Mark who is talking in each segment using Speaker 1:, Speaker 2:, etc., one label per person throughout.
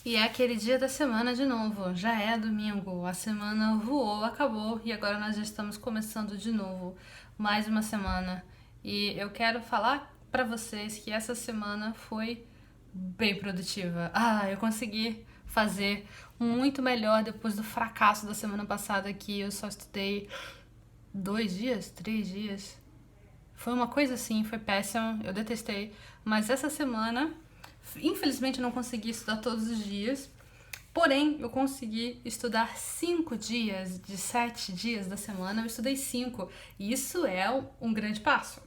Speaker 1: E é aquele dia da semana de novo. Já é domingo, a semana voou, acabou e agora nós já estamos começando de novo mais uma semana. E eu quero falar pra vocês que essa semana foi bem produtiva. Eu consegui fazer muito melhor depois do fracasso da semana passada que eu só estudei 2 dias, 3 dias. Foi uma coisa assim, foi péssimo, eu detestei. Mas essa semana, infelizmente, eu não consegui estudar todos os dias. Porém, eu consegui estudar 5 dias de 7 dias da semana. Eu estudei 5. E isso é um grande passo.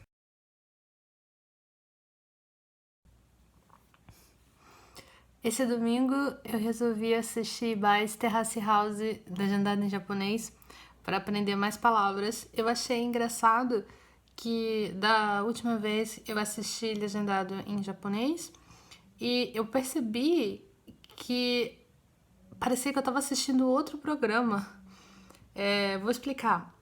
Speaker 1: Esse domingo eu resolvi assistir mais Terrace House legendado em japonês para aprender mais palavras. Eu achei engraçado que da última vez eu assisti legendado em japonês e eu percebi que parecia que eu estava assistindo outro programa. Vou explicar.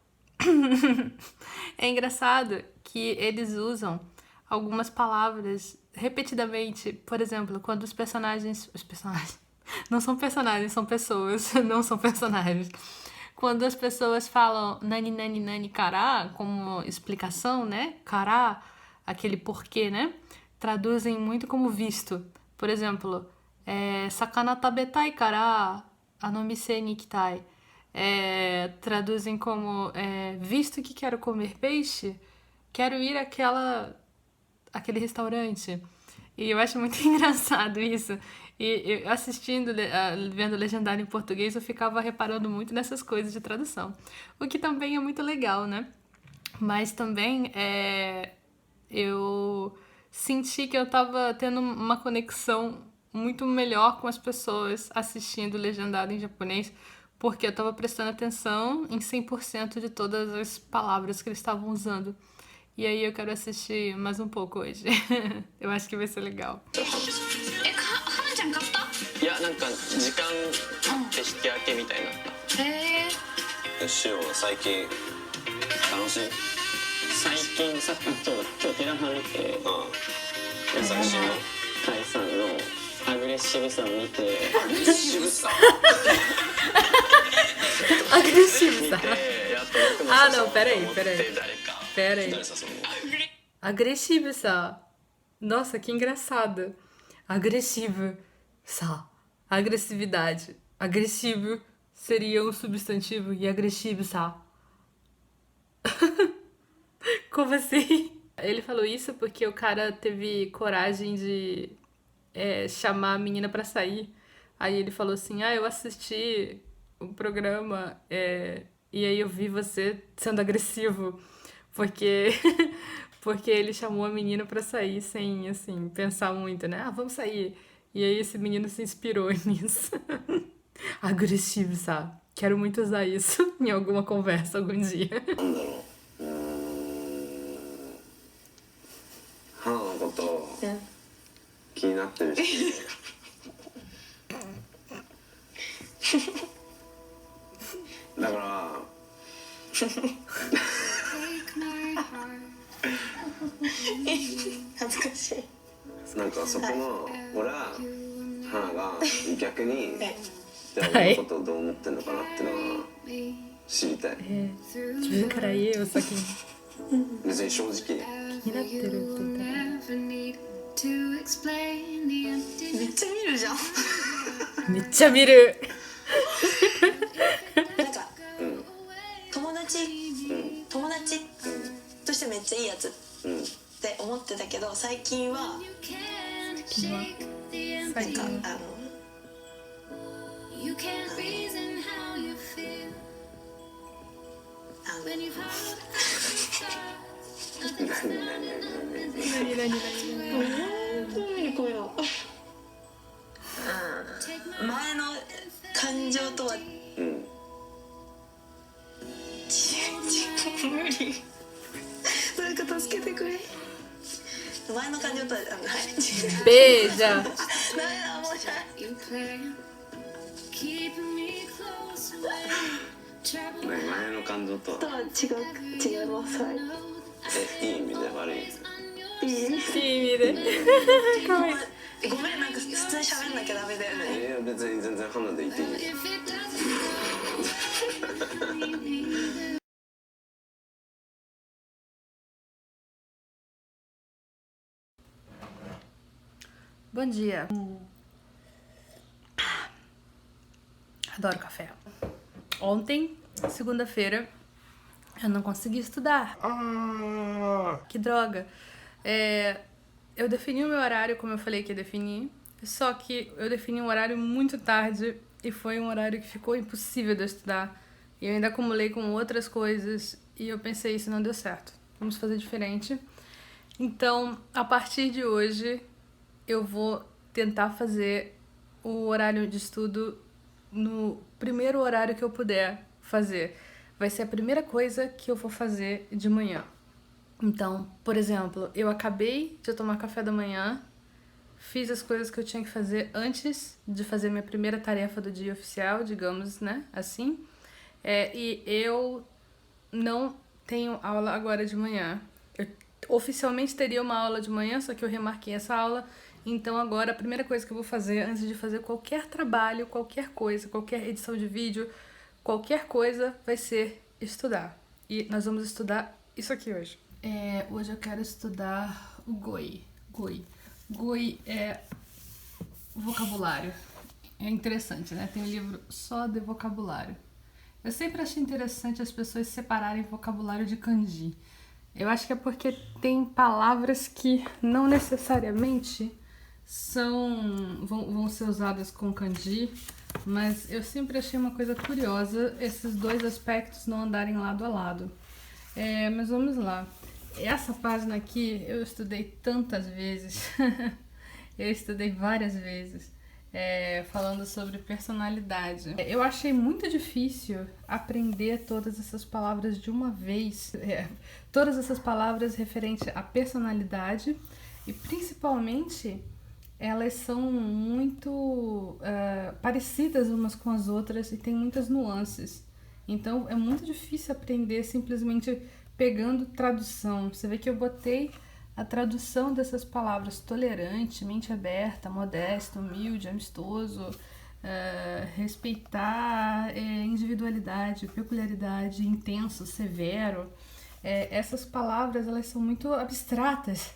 Speaker 1: É engraçado que eles usam algumas palavras repetidamente. Por exemplo, quando os personagens. Os personagens. Não são personagens, são pessoas. Não são personagens. Quando as pessoas falam nani nani nani kará, como explicação, né? Kará, aquele porquê, né? Traduzem muito como visto. Por exemplo, sakana tabetai kará, anomise ni ikitai. Traduzem como visto que quero comer peixe, quero ir àquele restaurante. E eu acho muito engraçado isso. E eu assistindo, vendo legendado em português, eu ficava reparando muito nessas coisas de tradução. O que também é muito legal, né? Mas também eu senti que eu tava tendo uma conexão muito melhor com as pessoas assistindo legendado em japonês, porque eu tava prestando atenção em 100% de todas as palavras que eles estavam usando. E aí eu quero assistir mais um pouco hoje. Eu acho que vai ser legal.
Speaker 2: 花ちゃん買った？いや、なんか時間って引き分けみたいになった。へえ。しお最近楽しい？最近さ、今日テラハ見て、最新のカイさんのアグレッシブさを見て、アグレッシブさ
Speaker 1: não, peraí. Agressivo-sa. Nossa, que engraçado. Agressivo-sa. Agressividade. Agressivo seria um substantivo e agressivo-sa. Como assim? Ele falou isso porque o cara teve coragem de chamar a menina pra sair. Aí ele falou assim, eu assisti o programa e aí eu vi você sendo agressivo. Porque, porque ele chamou a menina pra sair sem, assim, pensar muito, né? Vamos sair. E aí esse menino se inspirou nisso. Agressivo, sabe? Quero muito usar isso em alguma conversa algum dia.
Speaker 2: 花のこと気になってるしだから恥ずかしいなんかそこの俺は花が逆に俺のことをどう思ってんのかなってのは知りたい
Speaker 1: 自分から言えよ先に
Speaker 2: 別に正直
Speaker 1: 気になってるって言ったら
Speaker 3: めっちゃ見るじゃん
Speaker 1: めっちゃ見る
Speaker 3: なんか、友達としてめっちゃいいやつって思ってたけど最近はなんか前の感情とは無理誰か助けてくれ前の感情とは
Speaker 1: Beija
Speaker 3: ダメだもうじゃ
Speaker 2: 前の感情とは
Speaker 3: 違います
Speaker 2: いい意味で悪い
Speaker 3: いい
Speaker 1: いい意味でかわいい
Speaker 3: ごめん、なんか普通に喋んなきゃダメだよね。
Speaker 2: 別に全然花でいていい。
Speaker 1: Bom dia. Adoro café. Ontem, segunda-feira, eu não consegui estudar. Que droga. Eu defini o meu horário como eu falei que ia definir, só que eu defini um horário muito tarde e foi um horário que ficou impossível de eu estudar. E eu ainda acumulei com outras coisas e eu pensei, isso não deu certo. Vamos fazer diferente. Então, a partir de hoje, eu vou tentar fazer o horário de estudo no primeiro horário que eu puder fazer. Vai ser a primeira coisa que eu vou fazer de manhã. Então, por exemplo, eu acabei de tomar café da manhã, fiz as coisas que eu tinha que fazer antes de fazer minha primeira tarefa do dia oficial, digamos, né, assim. E eu não tenho aula agora de manhã. Eu oficialmente teria uma aula de manhã, só que eu remarquei essa aula. Então agora a primeira coisa que eu vou fazer antes de fazer qualquer trabalho, qualquer coisa, qualquer edição de vídeo, qualquer coisa vai ser estudar. E nós vamos estudar isso aqui hoje. Hoje eu quero estudar o Goi. Goi é vocabulário. É interessante, né? Tem um livro só de vocabulário. Eu sempre achei interessante as pessoas separarem vocabulário de kanji. Eu acho que é porque tem palavras que não necessariamente vão ser usadas com kanji, mas eu sempre achei uma coisa curiosa esses dois aspectos não andarem lado a lado. Mas vamos lá. Essa página aqui eu estudei tantas vezes, eu estudei várias vezes, falando sobre personalidade. Eu achei muito difícil aprender todas essas palavras de uma vez, todas essas palavras referentes à personalidade, e principalmente elas são muito parecidas umas com as outras e tem muitas nuances. Então é muito difícil aprender simplesmente pegando tradução. Você vê que eu botei a tradução dessas palavras: tolerante, mente aberta, modesto, humilde, amistoso, respeitar, individualidade, peculiaridade, intenso, severo. Essas palavras, elas são muito abstratas.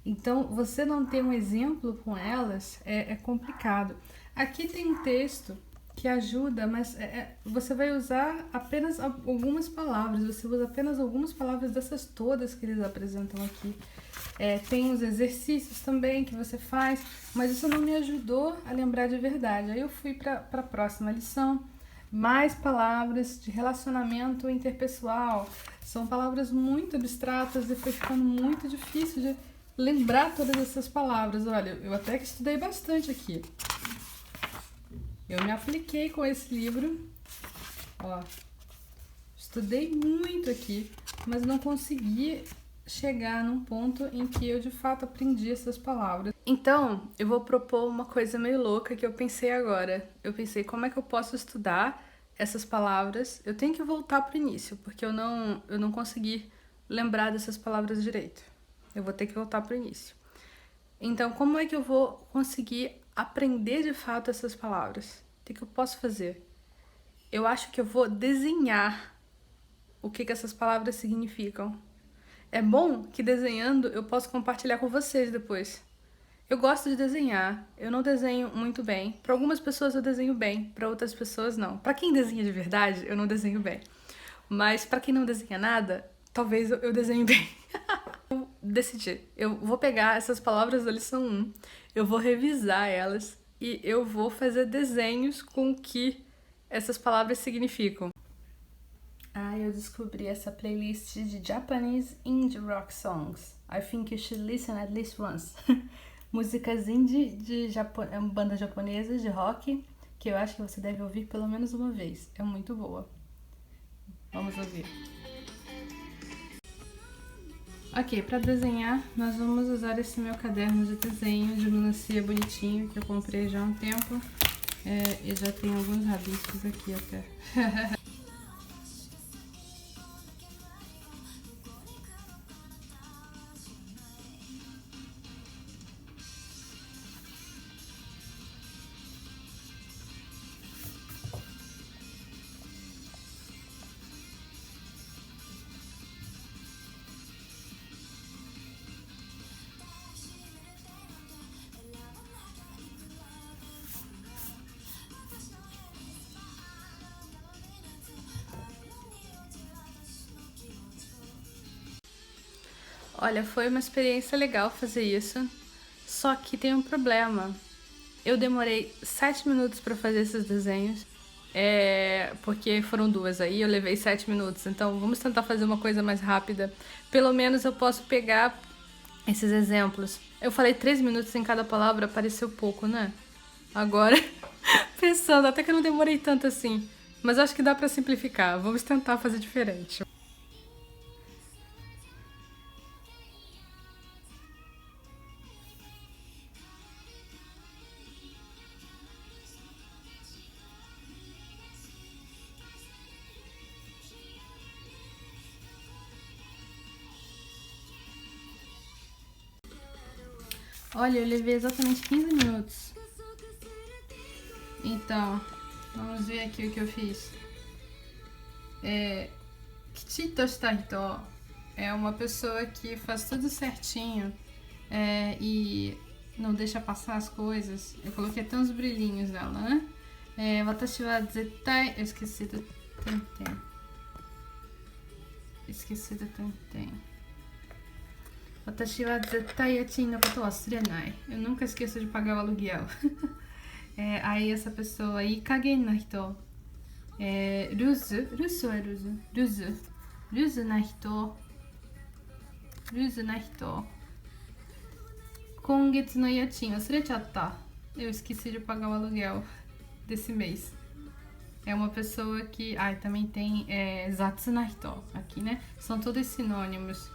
Speaker 1: Então, você não ter um exemplo com elas é complicado. Aqui tem um texto que ajuda, mas você vai usar apenas algumas palavras, você usa apenas algumas palavras dessas todas que eles apresentam aqui. Tem os exercícios também que você faz, mas isso não me ajudou a lembrar de verdade. Aí eu fui para a próxima lição. Mais palavras de relacionamento interpessoal. São palavras muito abstratas e foi ficando muito difícil de lembrar todas essas palavras. Olha, eu até que estudei bastante aqui. Eu me apliquei com esse livro, ó, estudei muito aqui, mas não consegui chegar num ponto em que eu de fato aprendi essas palavras. Então, eu vou propor uma coisa meio louca que eu pensei agora. Eu pensei, como é que eu posso estudar essas palavras? Eu tenho que voltar pro início, porque eu não consegui lembrar dessas palavras direito. Eu vou ter que voltar pro início. Então, como é que eu vou conseguir aprender de fato essas palavras? O que eu posso fazer? Eu acho que eu vou desenhar o que essas palavras significam. É bom que desenhando eu posso compartilhar com vocês depois. Eu gosto de desenhar, eu não desenho muito bem. Para algumas pessoas eu desenho bem, para outras pessoas não. Para quem desenha de verdade, eu não desenho bem. Mas para quem não desenha nada, talvez eu desenhe bem. Eu decidi, eu vou pegar essas palavras da lição 1, eu vou revisar elas e eu vou fazer desenhos com o que essas palavras significam. Eu descobri essa playlist de Japanese Indie Rock Songs. I think you should listen at least once. Músicas indie de bandas japonesas de rock, que eu acho que você deve ouvir pelo menos uma vez. É muito boa. Vamos ouvir. Ok, para desenhar, nós vamos usar esse meu caderno de desenho de melancia bonitinho, que eu comprei já há um tempo. E já tem alguns rabiscos aqui até. Olha, foi uma experiência legal fazer isso, só que tem um problema. Eu demorei 7 minutos para fazer esses desenhos, porque foram 2 aí, eu levei 7 minutos, então vamos tentar fazer uma coisa mais rápida. Pelo menos eu posso pegar esses exemplos. Eu falei 3 minutos em cada palavra, pareceu pouco, né? Agora, pensando, até que eu não demorei tanto assim, mas acho que dá para simplificar, vamos tentar fazer diferente. Olha, eu levei exatamente 15 minutos. Então, vamos ver aqui o que eu fiz. Kichito shita hito é uma pessoa que faz tudo certinho e não deixa passar as coisas. Eu coloquei até uns brilhinhos dela, né? Watashi wa zettai... Eu esqueci do tenten. Watashi wa zettai yachin no koto wa surenai. Eu nunca esqueço de pagar o aluguel. Aí essa pessoa, ikagen na hito, ruzu na hito, kongetsu no yachin wasurechatta. Eu esqueci de pagar o aluguel desse mês. É uma pessoa que... também tem zatsu na hito aqui, né? São todos sinônimos.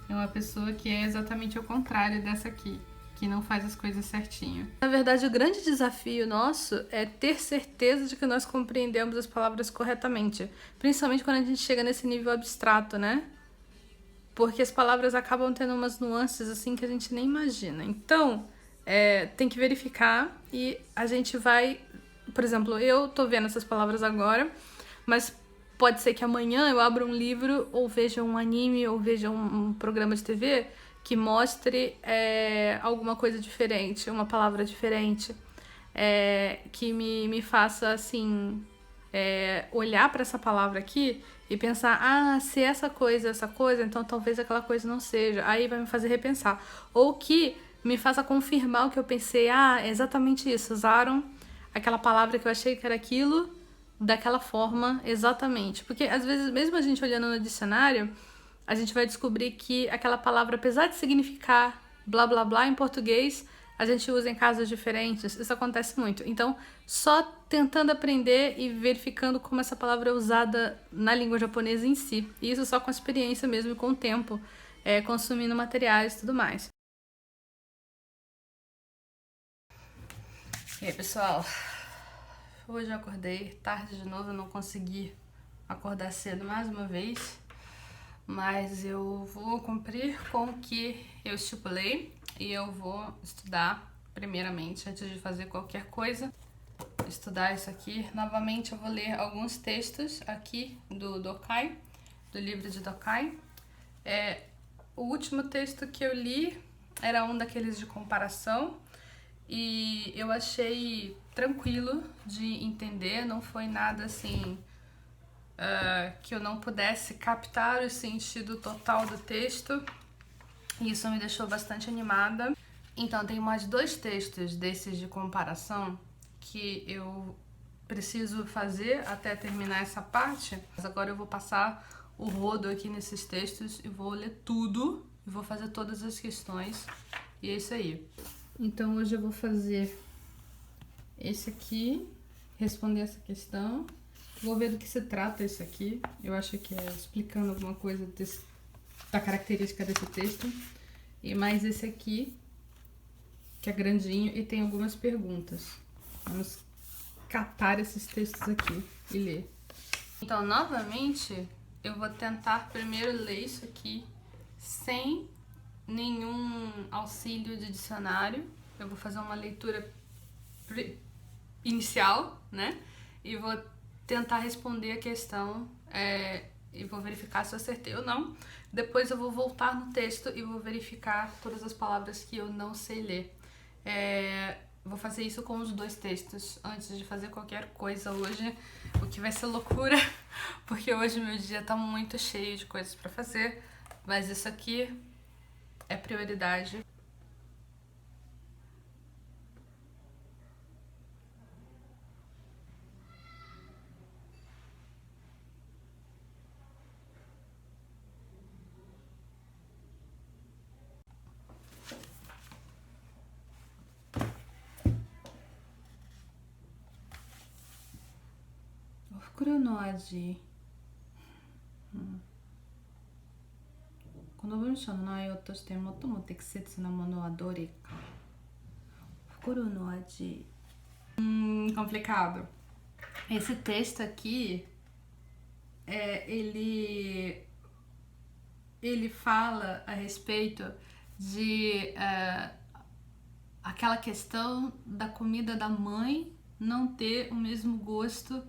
Speaker 1: É uma pessoa que é exatamente o contrário dessa aqui, que não faz as coisas certinho. Na verdade, o grande desafio nosso é ter certeza de que nós compreendemos as palavras corretamente. Principalmente quando a gente chega nesse nível abstrato, né? Porque as palavras acabam tendo umas nuances assim que a gente nem imagina. Então, tem que verificar e a gente vai... Por exemplo, eu tô vendo essas palavras agora, mas pode ser que amanhã eu abra um livro ou veja um anime ou veja um programa de TV que mostre alguma coisa diferente, uma palavra diferente, que me faça, assim, olhar para essa palavra aqui e pensar, se essa coisa, então talvez aquela coisa não seja. Aí vai me fazer repensar. Ou que me faça confirmar o que eu pensei, é exatamente isso, usaram aquela palavra que eu achei que era aquilo, daquela forma, exatamente. Porque, às vezes, mesmo a gente olhando no dicionário, a gente vai descobrir que aquela palavra, apesar de significar blá blá blá em português, a gente usa em casos diferentes. Isso acontece muito. Então, só tentando aprender e verificando como essa palavra é usada na língua japonesa em si. E isso só com a experiência mesmo e com o tempo, consumindo materiais e tudo mais. E aí, pessoal? Hoje eu acordei tarde de novo, eu não consegui acordar cedo mais uma vez, mas eu vou cumprir com o que eu estipulei e eu vou estudar primeiramente, antes de fazer qualquer coisa, estudar isso aqui. Novamente eu vou ler alguns textos aqui do Dokai, do livro de Dokai. O último texto que eu li era um daqueles de comparação, e eu achei tranquilo de entender, não foi nada assim que eu não pudesse captar o sentido total do texto, e isso me deixou bastante animada. Então tem mais 2 textos desses de comparação que eu preciso fazer até terminar essa parte, mas agora eu vou passar o rodo aqui nesses textos e vou ler tudo e vou fazer todas as questões, e é isso aí. Então hoje eu vou fazer esse aqui, responder essa questão. Vou ver do que se trata isso aqui. Eu acho que é explicando alguma coisa da característica desse texto. E mais esse aqui, que é grandinho e tem algumas perguntas. Vamos catar esses textos aqui e ler. Então, novamente, eu vou tentar primeiro ler isso aqui sem nenhum auxílio de dicionário. Eu vou fazer uma leitura inicial, né? E vou tentar responder a questão e vou verificar se eu acertei ou não. Depois eu vou voltar no texto e vou verificar todas as palavras que eu não sei ler. Vou fazer isso com os 2 textos antes de fazer qualquer coisa hoje, o que vai ser loucura, porque hoje meu dia tá muito cheio de coisas pra fazer, mas isso aqui é prioridade. Ofukuro no aji. この文章の内容として最も適切なものはどれか。Ofukuro no aji. Complicado. Esse texto aqui, ele fala a respeito de aquela questão da comida da mãe não ter o mesmo gosto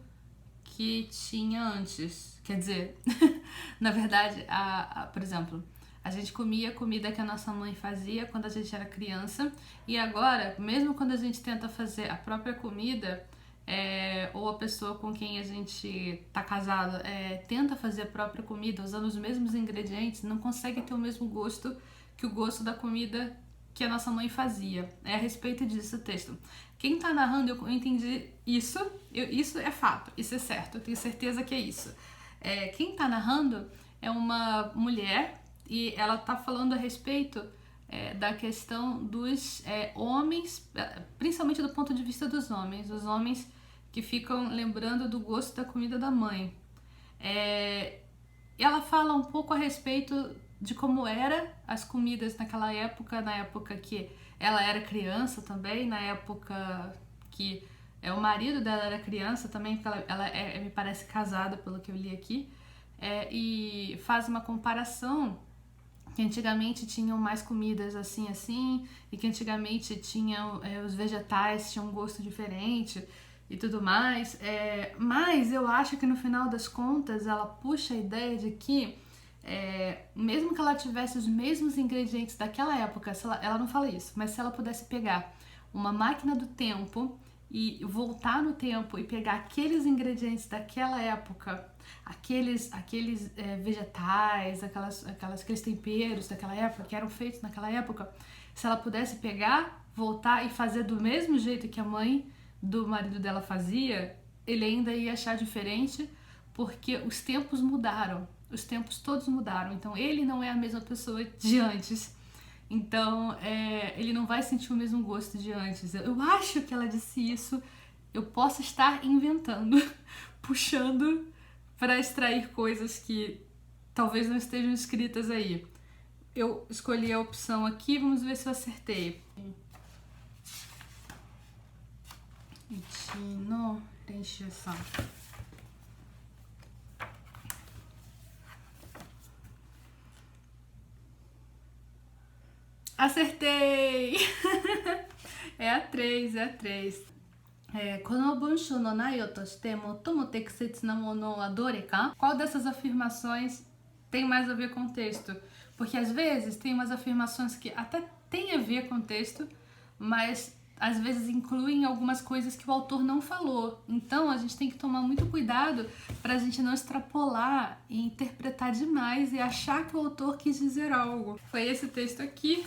Speaker 1: que tinha antes. Quer dizer, na verdade, por exemplo, a gente comia a comida que a nossa mãe fazia quando a gente era criança, e agora, mesmo quando a gente tenta fazer a própria comida, ou a pessoa com quem a gente tá casado tenta fazer a própria comida usando os mesmos ingredientes, não consegue ter o mesmo gosto que o gosto da comida que a nossa mãe fazia. É a respeito disso o texto. Quem tá narrando, eu entendi isso, isso é fato, isso é certo, eu tenho certeza que é isso. Quem tá narrando é uma mulher e ela tá falando a respeito da questão dos homens, principalmente do ponto de vista dos homens, os homens que ficam lembrando do gosto da comida da mãe. Ela fala um pouco a respeito de como eram as comidas naquela época, na época que ela era criança também, na época que o marido dela era criança também, porque ela me parece casada, pelo que eu li aqui, e faz uma comparação que antigamente tinham mais comidas assim, e que antigamente tinham os vegetais tinham um gosto diferente e tudo mais, mas eu acho que no final das contas ela puxa a ideia de que mesmo que ela tivesse os mesmos ingredientes daquela época, ela não fala isso, mas se ela pudesse pegar uma máquina do tempo e voltar no tempo e pegar aqueles ingredientes daquela época, aqueles vegetais, aqueles temperos daquela época, que eram feitos naquela época, se ela pudesse pegar, voltar e fazer do mesmo jeito que a mãe do marido dela fazia, ele ainda ia achar diferente, porque os tempos mudaram, os tempos todos mudaram, então ele não é a mesma pessoa de antes. Então, ele não vai sentir o mesmo gosto de antes. Eu acho que ela disse isso. Eu posso estar inventando, puxando para extrair coisas que talvez não estejam escritas aí. Eu escolhi a opção aqui, vamos ver se eu acertei. Ichino Renshu-san. Acertei! É a 3. この文章の内容として最も適切なものはどれか? Qual dessas afirmações tem mais a ver com o texto? Porque às vezes tem umas afirmações que até tem a ver com o texto, mas às vezes incluem algumas coisas que o autor não falou. Então a gente tem que tomar muito cuidado para a gente não extrapolar e interpretar demais e achar que o autor quis dizer algo. Foi esse texto aqui.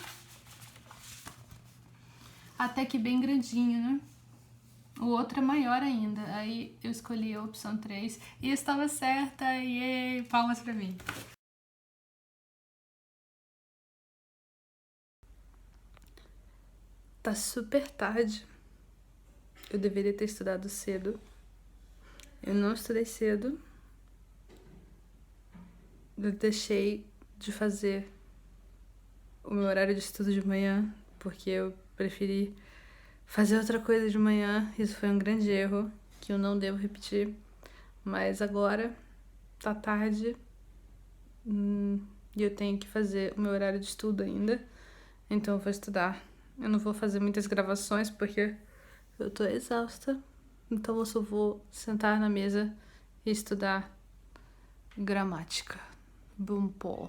Speaker 1: Até que bem grandinho, né? O outro é maior ainda. Aí eu escolhi a opção 3 e estava certa. E palmas pra mim. Tá super tarde. Eu deveria ter estudado cedo. Eu não estudei cedo. Eu deixei de fazer o meu horário de estudo de manhã porque eu preferi fazer outra coisa de manhã. Isso foi um grande erro que eu não devo repetir. Mas agora tá tarde e eu tenho que fazer o meu horário de estudo ainda. Então eu vou estudar. Eu não vou fazer muitas gravações porque eu tô exausta. Então eu só vou sentar na mesa e estudar gramática. Bunpo.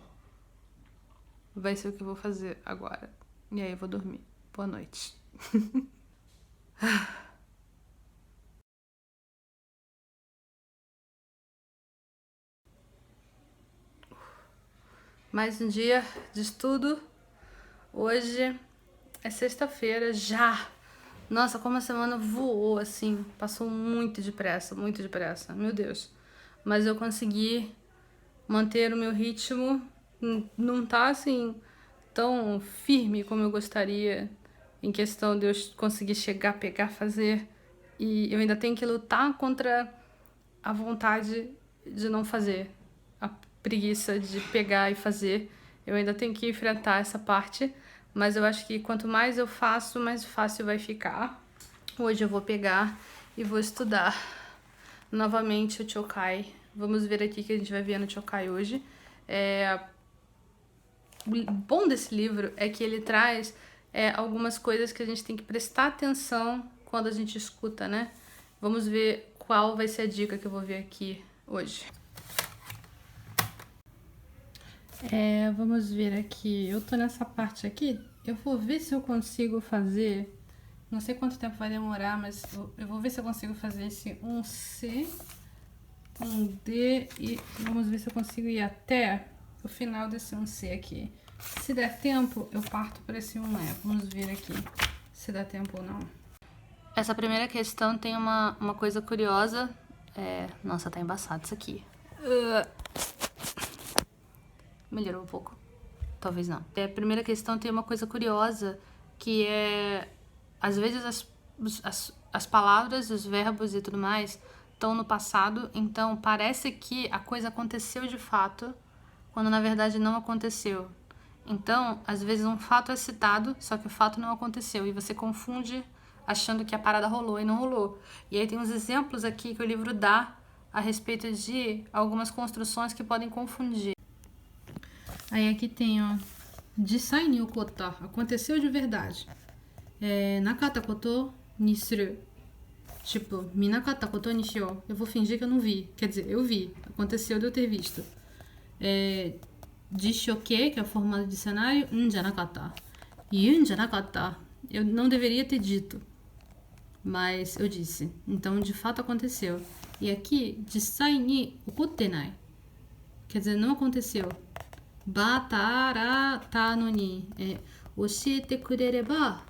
Speaker 1: Vai ser o que eu vou fazer agora. E aí eu vou dormir. Boa noite. Mais um dia de estudo. Hoje é sexta-feira já. Nossa, como a semana voou, assim. Passou muito depressa, meu Deus. Mas eu consegui manter o meu ritmo. Não tá, assim, tão firme como eu gostaria, em questão de eu conseguir chegar, pegar, fazer. E eu ainda tenho que lutar contra a vontade de não fazer. A preguiça de pegar e fazer. Eu ainda tenho que enfrentar essa parte. Mas eu acho que quanto mais eu faço, mais fácil vai ficar. Hoje eu vou pegar e vou estudar novamente o Chokai. Vamos ver aqui o que a gente vai ver no Chokai hoje. O bom desse livro é que ele traz algumas coisas que a gente tem que prestar atenção quando a gente escuta, né? Vamos ver qual vai ser a dica que eu vou ver aqui hoje. Vamos ver aqui. Eu tô nessa parte aqui. Eu vou ver se eu consigo fazer. Não sei quanto tempo vai demorar, mas eu vou ver se eu consigo fazer esse 1C, 1D e vamos ver se eu consigo ir até o final desse 1C aqui. Se der tempo, eu parto para esse 1E. Vamos ver aqui se dá tempo ou não. Essa primeira questão tem uma coisa curiosa. Nossa, tá embaçado isso aqui. Melhorou um pouco. Talvez não. A primeira questão tem uma coisa curiosa, que é... Às vezes as palavras, os verbos e tudo mais estão no passado, então parece que a coisa aconteceu de fato, quando na verdade não aconteceu. Então, às vezes um fato é citado, só que o fato não aconteceu, e você confunde achando que a parada rolou e não rolou. E aí tem uns exemplos aqui que o livro dá a respeito de algumas construções que podem confundir. Aí aqui tem, ó, Jisai ni okotta, aconteceu de verdade. Nakata koto ni suru. Tipo, minakata koto ni shio. Eu vou fingir que eu não vi. Quer dizer, eu vi. Aconteceu de eu ter visto. Jishoke, que é o formato de cenário, janakata. Yun janakata. Eu não deveria ter dito. Mas eu disse. Então, de fato, aconteceu. E aqui, jisai ni okottenai. Quer dizer, não aconteceu. Batarata no ni. Oshiete kurereba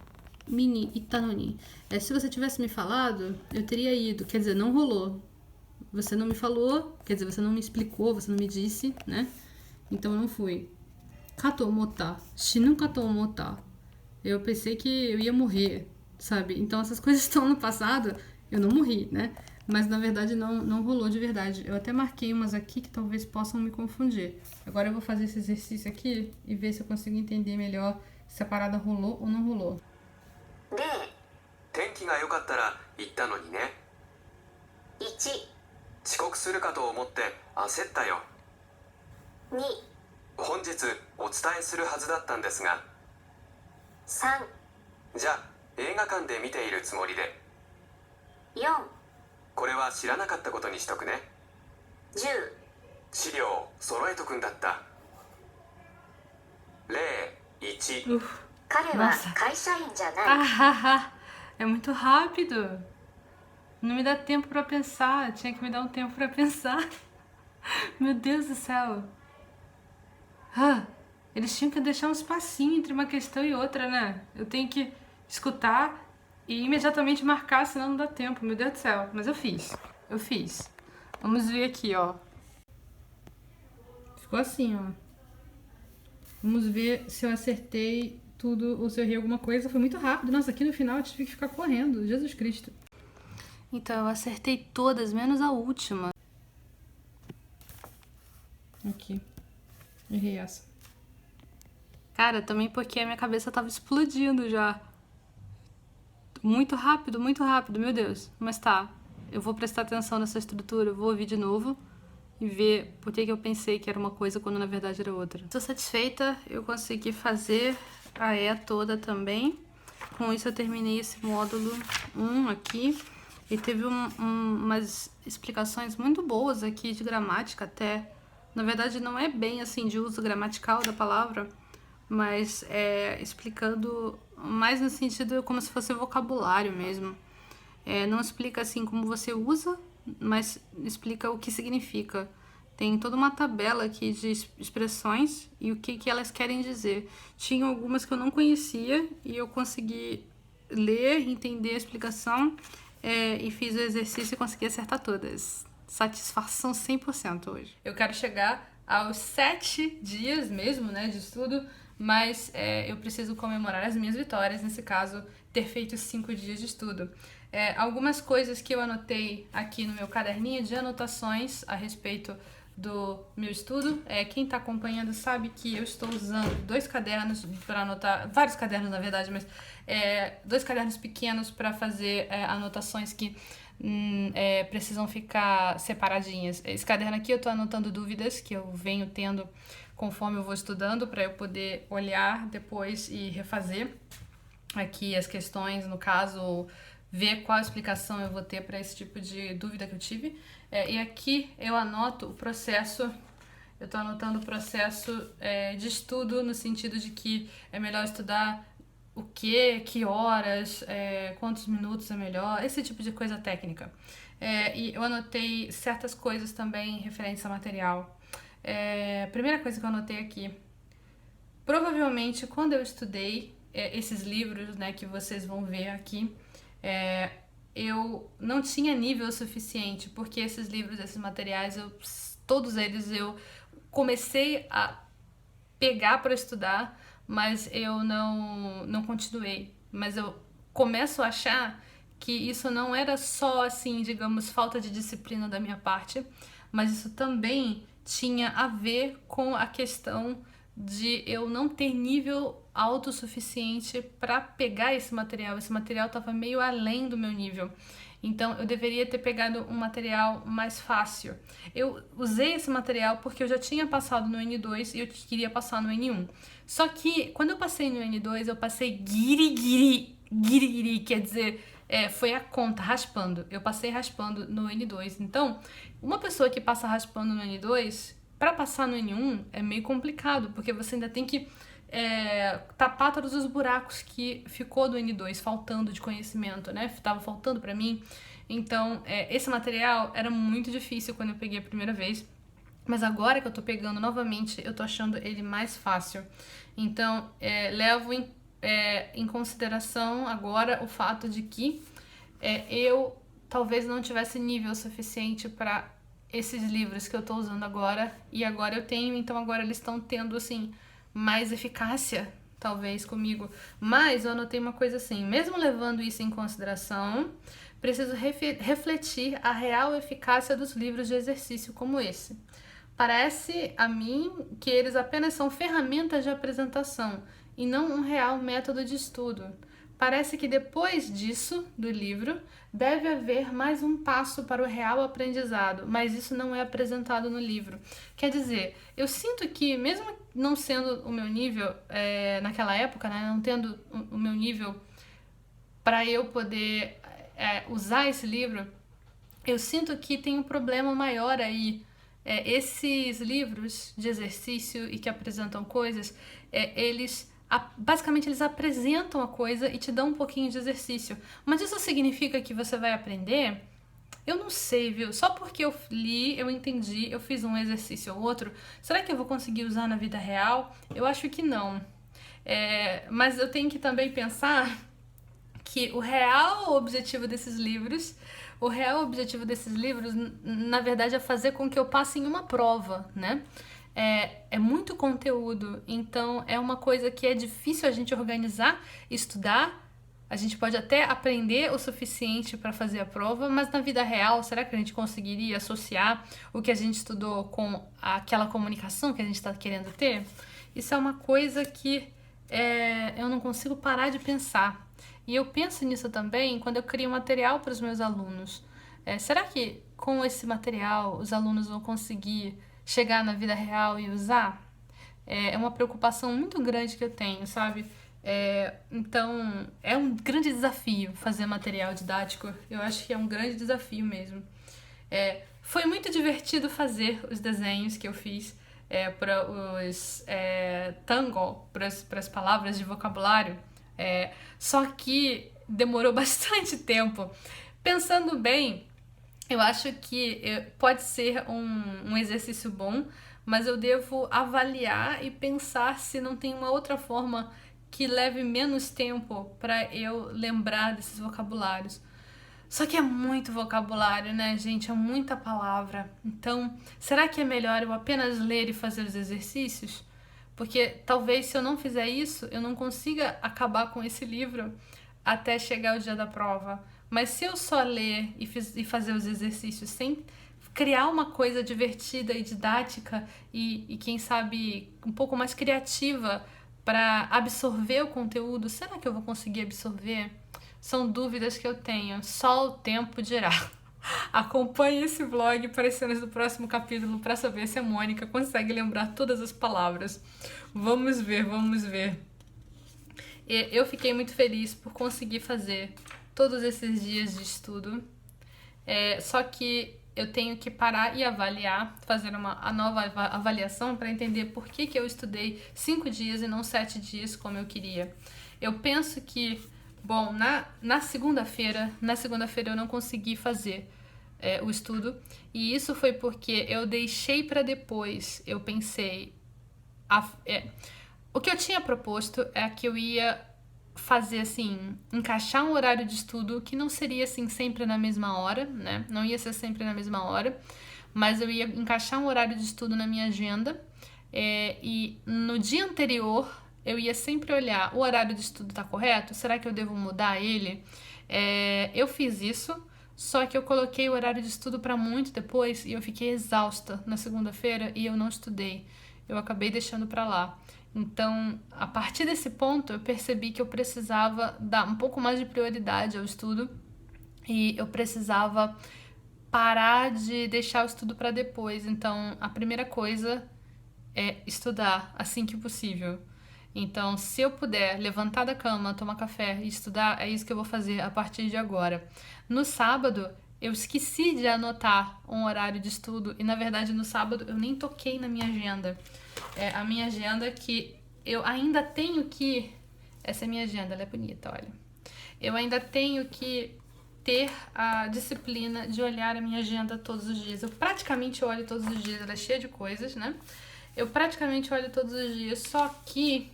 Speaker 1: mini itanoni. Se você tivesse me falado, eu teria ido. Quer dizer, não rolou. Você não me falou, quer dizer, você não me explicou, você não me disse, né? Então eu não fui. Kato omota. Shinu kato omota. Eu pensei que eu ia morrer, sabe? Então essas coisas estão no passado, eu não morri, né? Mas na verdade não rolou de verdade. Eu até marquei umas aqui que talvez possam me confundir. Agora eu vou fazer esse exercício aqui e ver se eu consigo entender melhor se a parada rolou ou não rolou.
Speaker 2: 天気が良かったら行ったのにね。1、遅刻するかと思って焦ったよ。2、本日お伝えするはずだったんですが。3、じゃあ映画館で見ているつもりで。4、これは知らなかったことにしとくね。10、資料を揃えとくんだった。例1、彼は会社員じゃない。
Speaker 1: É muito rápido. Não me dá tempo pra pensar. Tinha que me dar um tempo pra pensar. Meu Deus do céu. Eles tinham que deixar um espacinho entre uma questão e outra, né? Eu tenho que escutar e imediatamente marcar, senão não dá tempo. Meu Deus do céu. Mas eu fiz. Vamos ver aqui, ó. Ficou assim, ó. Vamos ver se eu acertei tudo ou se eu errei alguma coisa. Foi muito rápido. Nossa, aqui no final eu tive que ficar correndo. Jesus Cristo. Então, eu acertei todas, menos a última. Aqui. Errei essa. Cara, também porque a minha cabeça tava explodindo já. Muito rápido, meu Deus. Mas tá, eu vou prestar atenção nessa estrutura, eu vou ouvir de novo e ver por que eu pensei que era uma coisa quando na verdade era outra. Estou satisfeita, eu consegui fazer a E toda também. Com isso eu terminei esse módulo 1 aqui. E teve umas explicações muito boas aqui de gramática até. Na verdade não é bem assim de uso gramatical da palavra, mas explicando mais no sentido como se fosse vocabulário mesmo. Não explica assim como você usa, mas explica o que significa. tem toda uma tabela aqui de expressões e o que elas querem dizer. Tinha algumas que eu não conhecia e eu consegui ler, entender a explicação e fiz o exercício e consegui acertar todas. Satisfação 100% hoje. Eu quero chegar aos 7 dias mesmo, né, de estudo, mas eu preciso comemorar as minhas vitórias, nesse caso, ter feito 5 dias de estudo. Algumas coisas que eu anotei aqui no meu caderninho de anotações a respeito do meu estudo. Quem está acompanhando sabe que eu estou usando 2 cadernos para anotar, vários cadernos na verdade, mas 2 cadernos pequenos para fazer anotações que precisam ficar separadinhas. Esse caderno aqui eu estou anotando dúvidas que eu venho tendo conforme eu vou estudando, para eu poder olhar depois e refazer aqui as questões, no caso, ver qual explicação eu vou ter para esse tipo de dúvida que eu tive. E aqui eu anoto o processo, eu estou anotando o processo de estudo, no sentido de que é melhor estudar o que horas, quantos minutos é melhor, esse tipo de coisa técnica. E eu anotei certas coisas também referentes a material. Primeira coisa que eu anotei aqui, provavelmente quando eu estudei esses livros, né, que vocês vão ver aqui, eu não tinha nível suficiente, porque esses livros, esses materiais, todos eles eu comecei a pegar para estudar, mas eu não continuei. Mas eu começo a achar que isso não era só, assim, digamos, falta de disciplina da minha parte, mas isso também tinha a ver com a questão de eu não ter nível autossuficiente para pegar esse material. Esse material estava meio além do meu nível. Então, eu deveria ter pegado um material mais fácil. Eu usei esse material porque eu já tinha passado no N2 e eu queria passar no N1. Só que, quando eu passei no N2, eu passei guiri, quer dizer, foi a conta, raspando. Eu passei raspando no N2. Então, uma pessoa que passa raspando no N2, para passar no N1 é meio complicado, porque você ainda tem que tapar todos os buracos que ficou do N2, faltando de conhecimento, né? Tava faltando para mim. Então, esse material era muito difícil quando eu peguei a primeira vez, mas agora que eu tô pegando novamente, eu tô achando ele mais fácil. Então, levo em consideração agora o fato de que eu talvez não tivesse nível suficiente para esses livros que eu tô usando agora, e agora eu tenho, então agora eles estão tendo, assim, mais eficácia, talvez, comigo. Mas eu anotei uma coisa assim, mesmo levando isso em consideração, preciso refletir a real eficácia dos livros de exercício como esse. Parece a mim que eles apenas são ferramentas de apresentação e não um real método de estudo. Parece que depois disso, do livro, deve haver mais um passo para o real aprendizado, mas isso não é apresentado no livro. Quer dizer, eu sinto que, mesmo não sendo o meu nível naquela época, né, não tendo o meu nível para eu poder usar esse livro, eu sinto que tem um problema maior aí. Esses livros de exercício e que apresentam coisas, basicamente eles apresentam a coisa e te dão um pouquinho de exercício. Mas isso significa que você vai aprender? Eu não sei, viu? Só porque eu li, eu entendi, eu fiz um exercício ou outro, será que eu vou conseguir usar na vida real? Eu acho que não. Mas eu tenho que também pensar que o real objetivo desses livros, na verdade, é fazer com que eu passe em uma prova, né? É muito conteúdo, então é uma coisa que é difícil a gente organizar, estudar. A gente pode até aprender o suficiente para fazer a prova, mas na vida real, será que a gente conseguiria associar o que a gente estudou com aquela comunicação que a gente está querendo ter? Isso é uma coisa que eu não consigo parar de pensar. E eu penso nisso também quando eu crio material para os meus alunos. Será que com esse material os alunos vão conseguir chegar na vida real e usar? É uma preocupação muito grande que eu tenho, sabe? Então, é um grande desafio fazer material didático. Eu acho que é um grande desafio mesmo. Foi muito divertido fazer os desenhos que eu fiz para os tango, para as palavras de vocabulário. Só que demorou bastante tempo. Pensando bem, Eu acho que pode ser um exercício bom, mas eu devo avaliar e pensar se não tem uma outra forma que leve menos tempo para eu lembrar desses vocabulários. Só que é muito vocabulário, né, gente? É muita palavra. Então, será que é melhor eu apenas ler e fazer os exercícios? Porque talvez se eu não fizer isso, eu não consiga acabar com esse livro até chegar o dia da prova. Mas se eu só ler e fazer os exercícios sem criar uma coisa divertida e didática e quem sabe, um pouco mais criativa para absorver o conteúdo, será que eu vou conseguir absorver? São dúvidas que eu tenho, só o tempo dirá. Acompanhe esse vlog para as cenas do próximo capítulo para saber se a Mônica consegue lembrar todas as palavras. Vamos ver, vamos ver. Eu fiquei muito feliz por conseguir fazer todos esses dias de estudo. Só que eu tenho que parar e avaliar, fazer a nova avaliação para entender por que eu estudei 5 dias e não 7 dias como eu queria. Eu penso que, bom, na segunda-feira eu não consegui fazer o estudo, e isso foi porque eu deixei para depois. Eu pensei, o que eu tinha proposto é que eu ia fazer assim, encaixar um horário de estudo que não seria assim sempre na mesma hora, né? Não ia ser sempre na mesma hora, mas eu ia encaixar um horário de estudo na minha agenda, e no dia anterior eu ia sempre olhar, o horário de estudo tá correto? Será que eu devo mudar ele? Eu fiz isso, só que eu coloquei o horário de estudo para muito depois e eu fiquei exausta na segunda-feira e eu não estudei. Eu acabei deixando para lá. Então, a partir desse ponto, eu percebi que eu precisava dar um pouco mais de prioridade ao estudo e eu precisava parar de deixar o estudo para depois. Então, a primeira coisa é estudar assim que possível. Então, se eu puder levantar da cama, tomar café e estudar, é isso que eu vou fazer a partir de agora. No sábado, eu esqueci de anotar um horário de estudo e, na verdade, no sábado eu nem toquei na minha agenda. A minha agenda que eu ainda tenho que... Essa é a minha agenda, ela é bonita, olha. Eu ainda tenho que ter a disciplina de olhar a minha agenda todos os dias. Eu praticamente olho todos os dias, ela é cheia de coisas, né? Eu praticamente olho todos os dias, só que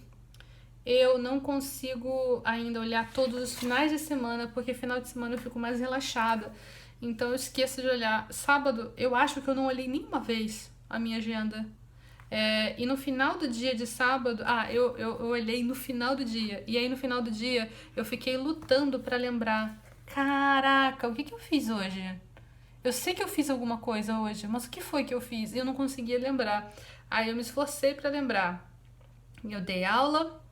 Speaker 1: eu não consigo ainda olhar todos os finais de semana, porque final de semana eu fico mais relaxada. Então eu esqueço de olhar. Sábado, eu acho que eu não olhei nenhuma vez a minha agenda. E no final do dia de sábado, eu olhei no final do dia. E aí no final do dia eu fiquei lutando pra lembrar. Caraca, o que eu fiz hoje? Eu sei que eu fiz alguma coisa hoje, mas o que foi que eu fiz? Eu não conseguia lembrar. Aí eu me esforcei pra lembrar. Eu dei aula,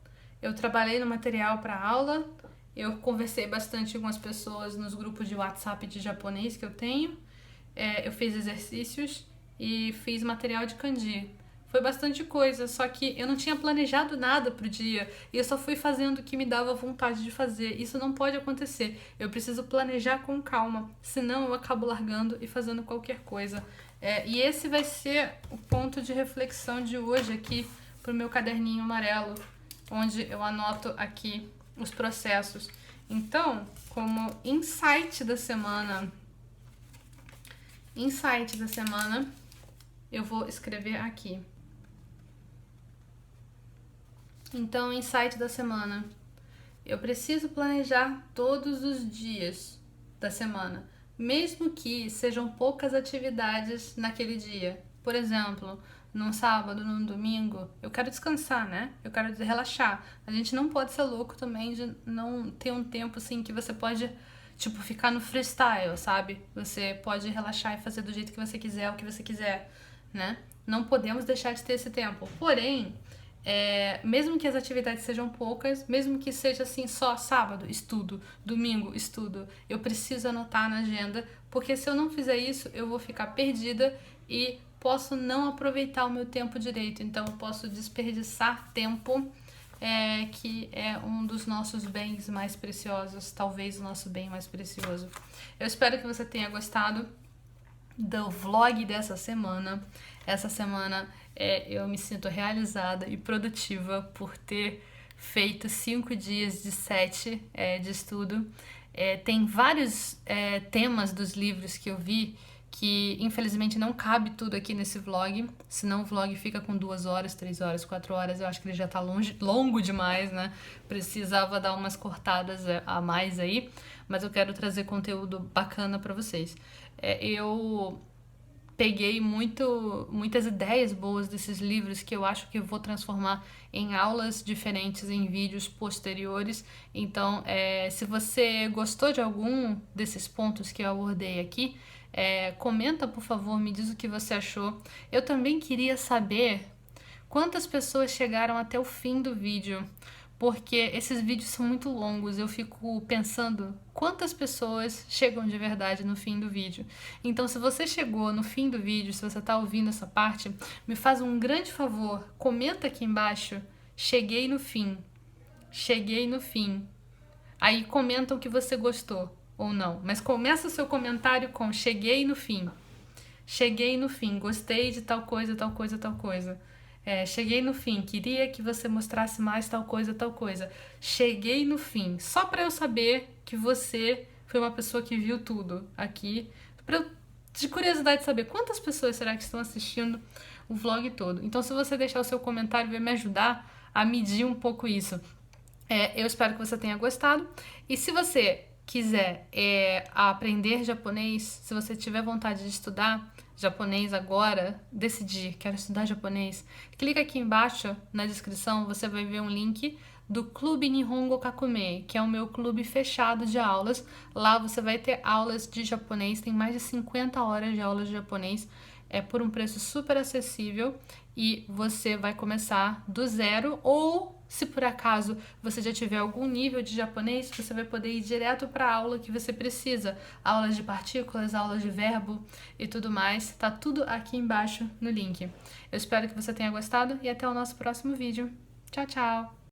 Speaker 1: eu trabalhei no material pra aula, eu conversei bastante com as pessoas nos grupos de WhatsApp de japonês que eu tenho, eu fiz exercícios e fiz material de kanji. Foi bastante coisa, só que eu não tinha planejado nada pro dia e eu só fui fazendo o que me dava vontade de fazer. Isso não pode acontecer. Eu preciso planejar com calma, senão eu acabo largando e fazendo qualquer coisa. E esse vai ser o ponto de reflexão de hoje aqui pro meu caderninho amarelo, onde eu anoto aqui os processos. Então, como insight da semana, eu vou escrever aqui. Então, insight da semana. Eu preciso planejar todos os dias da semana, mesmo que sejam poucas atividades naquele dia. Por exemplo, num sábado, num domingo, eu quero descansar, né? Eu quero relaxar. A gente não pode ser louco também de não ter um tempo assim que você pode, tipo, ficar no freestyle, sabe? Você pode relaxar e fazer do jeito que você quiser, o que você quiser, né? Não podemos deixar de ter esse tempo. Porém, mesmo que as atividades sejam poucas, mesmo que seja assim só sábado, estudo, domingo, estudo, eu preciso anotar na agenda, porque se eu não fizer isso, eu vou ficar perdida e posso não aproveitar o meu tempo direito. Então eu posso desperdiçar tempo, que é um dos nossos bens mais preciosos, talvez o nosso bem mais precioso. Eu espero que você tenha gostado do vlog dessa semana. Essa semana eu me sinto realizada e produtiva por ter feito 5 dias de 7 de estudo. Tem vários temas dos livros que eu vi que infelizmente não cabe tudo aqui nesse vlog, senão o vlog fica com 2 horas, 3 horas, 4 horas, eu acho que ele já tá longo demais, né? Precisava dar umas cortadas a mais aí, mas eu quero trazer conteúdo bacana pra vocês. Eu peguei muitas ideias boas desses livros que eu acho que eu vou transformar em aulas diferentes, em vídeos posteriores. Então, se você gostou de algum desses pontos que eu abordei aqui, comenta, por favor, me diz o que você achou. Eu também queria saber quantas pessoas chegaram até o fim do vídeo, porque esses vídeos são muito longos, eu fico pensando quantas pessoas chegam de verdade no fim do vídeo. Então, se você chegou no fim do vídeo, se você está ouvindo essa parte, me faz um grande favor, comenta aqui embaixo, cheguei no fim, aí comenta o que você gostou ou não, mas começa o seu comentário com cheguei no fim, gostei de tal coisa, tal coisa, tal coisa. Cheguei no fim, queria que você mostrasse mais tal coisa, cheguei no fim, só pra eu saber que você foi uma pessoa que viu tudo aqui, de curiosidade de saber quantas pessoas será que estão assistindo o vlog todo. Então, se você deixar o seu comentário, vai me ajudar a medir um pouco isso. Eu espero que você tenha gostado, e se você quiser aprender japonês, se você tiver vontade de estudar japonês agora, decidir, quero estudar japonês, clica aqui embaixo na descrição, você vai ver um link do Clube Nihongo Kakume, que é o meu clube fechado de aulas. Lá você vai ter aulas de japonês, tem mais de 50 horas de aulas de japonês, por um preço super acessível, e você vai começar do zero, ou se por acaso você já tiver algum nível de japonês, você vai poder ir direto para a aula que você precisa. Aulas de partículas, aulas de verbo e tudo mais. Tá tudo aqui embaixo no link. Eu espero que você tenha gostado e até o nosso próximo vídeo. Tchau, tchau!